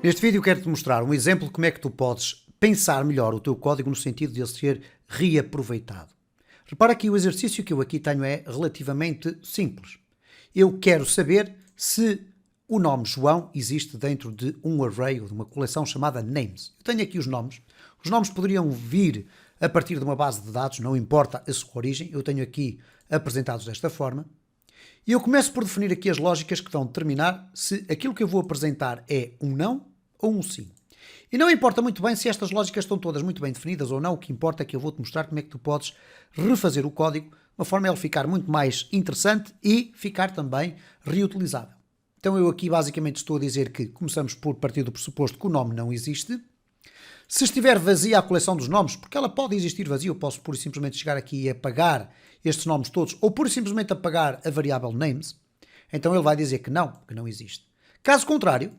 Neste vídeo quero-te mostrar um exemplo de como é que tu podes pensar melhor o teu código no sentido de ele ser reaproveitado. Repara que o exercício que eu aqui tenho é relativamente simples. Eu quero saber se o nome João existe dentro de um array ou de uma coleção chamada names. Eu tenho aqui os nomes. Os nomes poderiam vir a partir de uma base de dados, não importa a sua origem. Eu tenho aqui apresentados desta forma. E eu começo por definir aqui as lógicas que vão determinar se aquilo que eu vou apresentar é um não ou um sim. E não importa muito bem se estas lógicas estão todas muito bem definidas ou não, o que importa é que eu vou-te mostrar como é que tu podes refazer o código de uma forma a ele ficar muito mais interessante e ficar também reutilizável. Então eu aqui basicamente estou a dizer que começamos por partir do pressuposto que o nome não existe. Se estiver vazia a coleção dos nomes, porque ela pode existir vazia, eu posso pura e simplesmente chegar aqui e apagar estes nomes todos, ou pura e simplesmente apagar a variável names, então ele vai dizer que não existe. Caso contrário,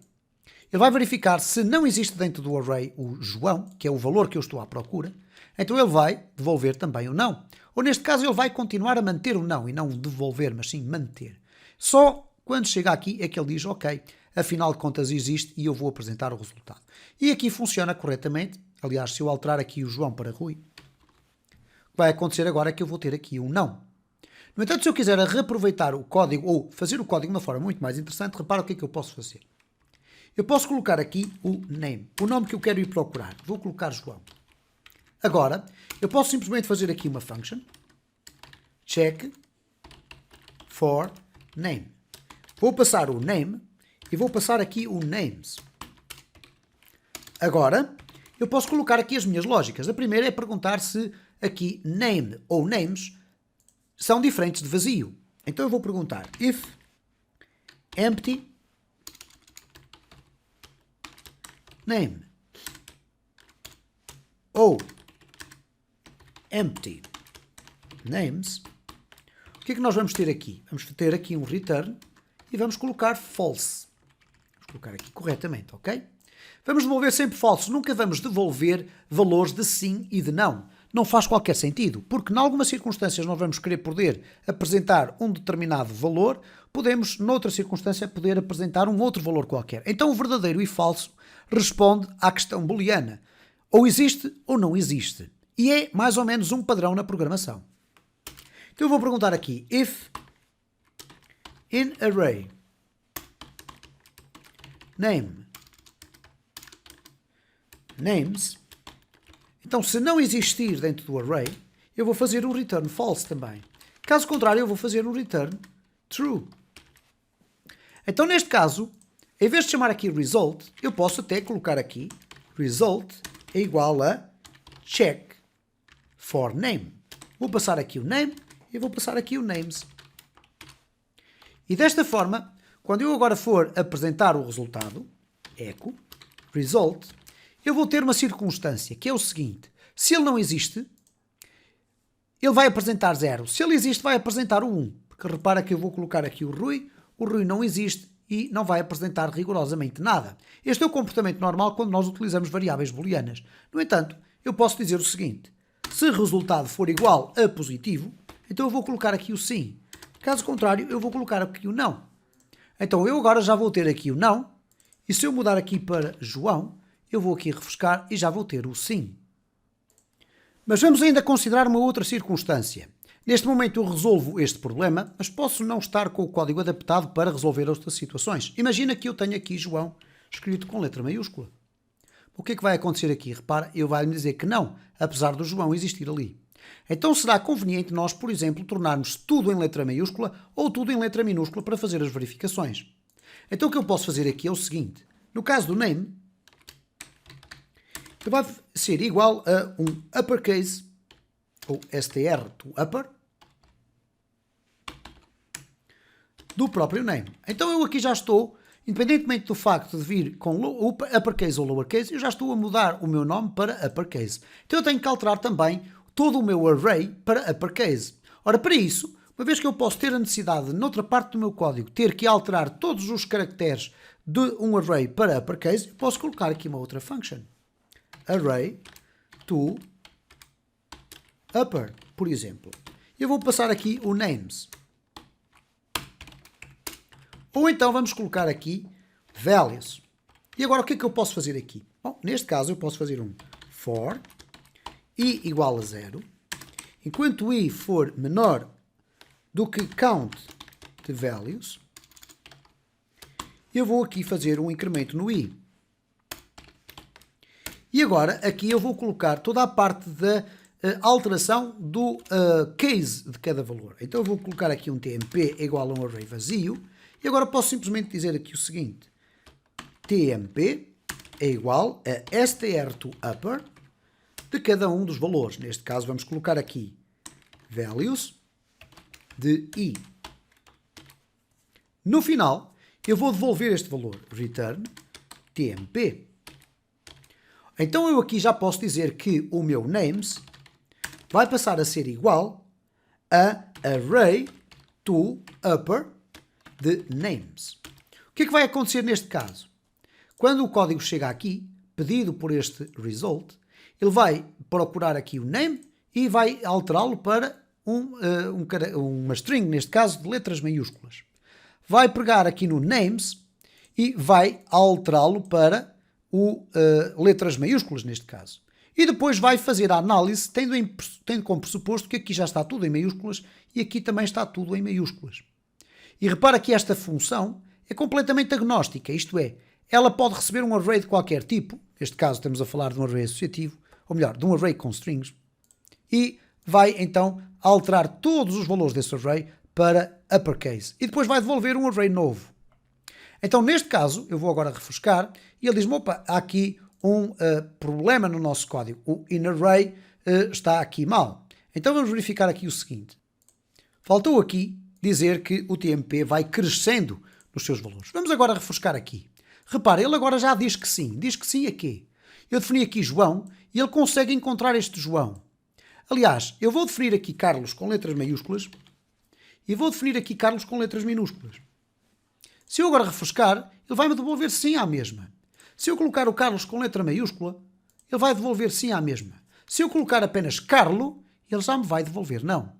ele vai verificar se não existe dentro do array o João, que é o valor que eu estou à procura, então ele vai devolver também o não. Ou neste caso ele vai continuar a manter o não, e não devolver, mas sim manter. Só quando chega aqui é que ele diz, ok, afinal de contas existe e eu vou apresentar o resultado. E aqui funciona corretamente. Aliás, se eu alterar aqui o João para Rui, o que vai acontecer agora é que eu vou ter aqui um não. No entanto, se eu quiser reaproveitar o código ou fazer o código de uma forma muito mais interessante, repara o que é que eu posso fazer. Eu posso colocar aqui o name, o nome que eu quero ir procurar. Vou colocar João. Agora, eu posso simplesmente fazer aqui uma function, check for name. Vou passar o name e vou passar aqui o names. Agora, eu posso colocar aqui as minhas lógicas. A primeira é perguntar se aqui name ou names são diferentes de vazio. Então eu vou perguntar if empty name ou empty names, o que é que nós vamos ter aqui? Vamos ter aqui um return e vamos colocar false. Vamos colocar aqui corretamente, ok? Vamos devolver sempre false, nunca vamos devolver valores de sim e de não. Não faz qualquer sentido, porque em algumas circunstâncias nós vamos querer poder apresentar um determinado valor, podemos, noutra circunstância, poder apresentar um outro valor qualquer. Então o verdadeiro e falso responde à questão booleana. Ou existe ou não existe. E é mais ou menos um padrão na programação. Então eu vou perguntar aqui, if in array name names, então se não existir dentro do array, eu vou fazer um return false também. Caso contrário, eu vou fazer um return true. Então neste caso, em vez de chamar aqui result, eu posso até colocar aqui result é igual a check for name. Vou passar aqui o name e vou passar aqui o names. E desta forma, quando eu agora for apresentar o resultado, echo, result, eu vou ter uma circunstância, que é o seguinte. Se ele não existe, ele vai apresentar 0. Se ele existe, vai apresentar o 1. Porque repara que eu vou colocar aqui o Rui não existe e não vai apresentar rigorosamente nada. Este é o comportamento normal quando nós utilizamos variáveis booleanas. No entanto, eu posso dizer o seguinte. Se o resultado for igual a positivo, então eu vou colocar aqui o sim. Caso contrário, eu vou colocar aqui o não. Então eu agora já vou ter aqui o não. E se eu mudar aqui para João, eu vou aqui refrescar e já vou ter o sim. Mas vamos ainda considerar uma outra circunstância. Neste momento eu resolvo este problema, mas posso não estar com o código adaptado para resolver outras situações. Imagina que eu tenho aqui João escrito com letra maiúscula. O que é que vai acontecer aqui? Repara, eu vai-me dizer que não, apesar do João existir ali. Então será conveniente nós, por exemplo, tornarmos tudo em letra maiúscula ou tudo em letra minúscula para fazer as verificações. Então o que eu posso fazer aqui é o seguinte. No caso do name, ele vai ser igual a um uppercase, ou str to upper, do próprio name. Então eu aqui já estou, independentemente do facto de vir com uppercase ou lowercase, eu já estou a mudar o meu nome para uppercase. Então eu tenho que alterar também todo o meu array para uppercase. Ora, para isso, uma vez que eu posso ter a necessidade de, noutra parte do meu código, ter que alterar todos os caracteres de um array para uppercase, eu posso colocar aqui uma outra function. Array to upper, por exemplo. Eu vou passar aqui o names. Ou então vamos colocar aqui values. E agora o que é que eu posso fazer aqui? Bom, neste caso eu posso fazer um for i igual a 0. Enquanto i for menor do que count de values, eu vou aqui fazer um incremento no i. E agora aqui eu vou colocar toda a parte da alteração do case de cada valor. Então eu vou colocar aqui um tmp igual a um array vazio. E agora posso simplesmente dizer aqui o seguinte. tmp é igual a str to upper de cada um dos valores. Neste caso vamos colocar aqui values de i. No final eu vou devolver este valor. Return tmp. Então eu aqui já posso dizer que o meu names vai passar a ser igual a array to upper de names. O que é que vai acontecer neste caso? Quando o código chega aqui, pedido por este result, ele vai procurar aqui o name e vai alterá-lo para uma string, neste caso de letras maiúsculas. Vai pegar aqui no names e vai alterá-lo para letras maiúsculas, neste caso. E depois vai fazer a análise tendo como pressuposto que aqui já está tudo em maiúsculas e aqui também está tudo em maiúsculas. E repara que esta função é completamente agnóstica, isto é, ela pode receber um array de qualquer tipo, neste caso estamos a falar de um array associativo, ou melhor, de um array com strings, e vai então alterar todos os valores desse array para uppercase. E depois vai devolver um array novo. Então, neste caso, eu vou agora refrescar e ele diz-me, opa, há aqui um problema no nosso código. O inArray está aqui mal. Então, vamos verificar aqui o seguinte. Faltou aqui dizer que o TMP vai crescendo nos seus valores. Vamos agora refrescar aqui. Repara, ele agora já diz que sim. Diz que sim a quê? Eu defini aqui João e ele consegue encontrar este João. Aliás, eu vou definir aqui Carlos com letras maiúsculas e vou definir aqui Carlos com letras minúsculas. Se eu agora refrescar, ele vai-me devolver sim à mesma. Se eu colocar o Carlos com letra maiúscula, ele vai devolver sim à mesma. Se eu colocar apenas Carlo, ele já me vai devolver não.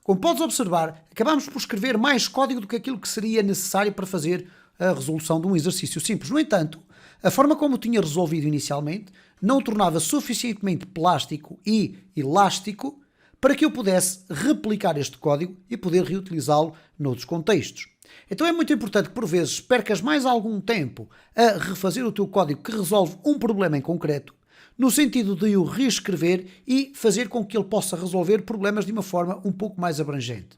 Como podes observar, acabamos por escrever mais código do que aquilo que seria necessário para fazer a resolução de um exercício simples. No entanto, a forma como o tinha resolvido inicialmente não o tornava suficientemente plástico e elástico para que eu pudesse replicar este código e poder reutilizá-lo noutros contextos. Então é muito importante que por vezes percas mais algum tempo a refazer o teu código que resolve um problema em concreto, no sentido de o reescrever e fazer com que ele possa resolver problemas de uma forma um pouco mais abrangente.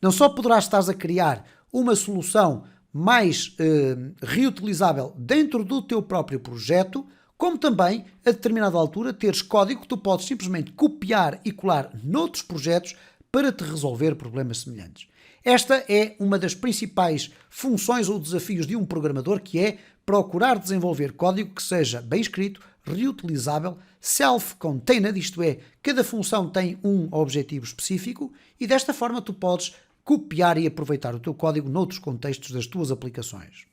Não só poderás estar a criar uma solução mais reutilizável dentro do teu próprio projeto, como também, a determinada altura, teres código que tu podes simplesmente copiar e colar noutros projetos para te resolver problemas semelhantes. Esta é uma das principais funções ou desafios de um programador, que é procurar desenvolver código que seja bem escrito, reutilizável, self-contained, isto é, cada função tem um objetivo específico e desta forma tu podes copiar e aproveitar o teu código noutros contextos das tuas aplicações.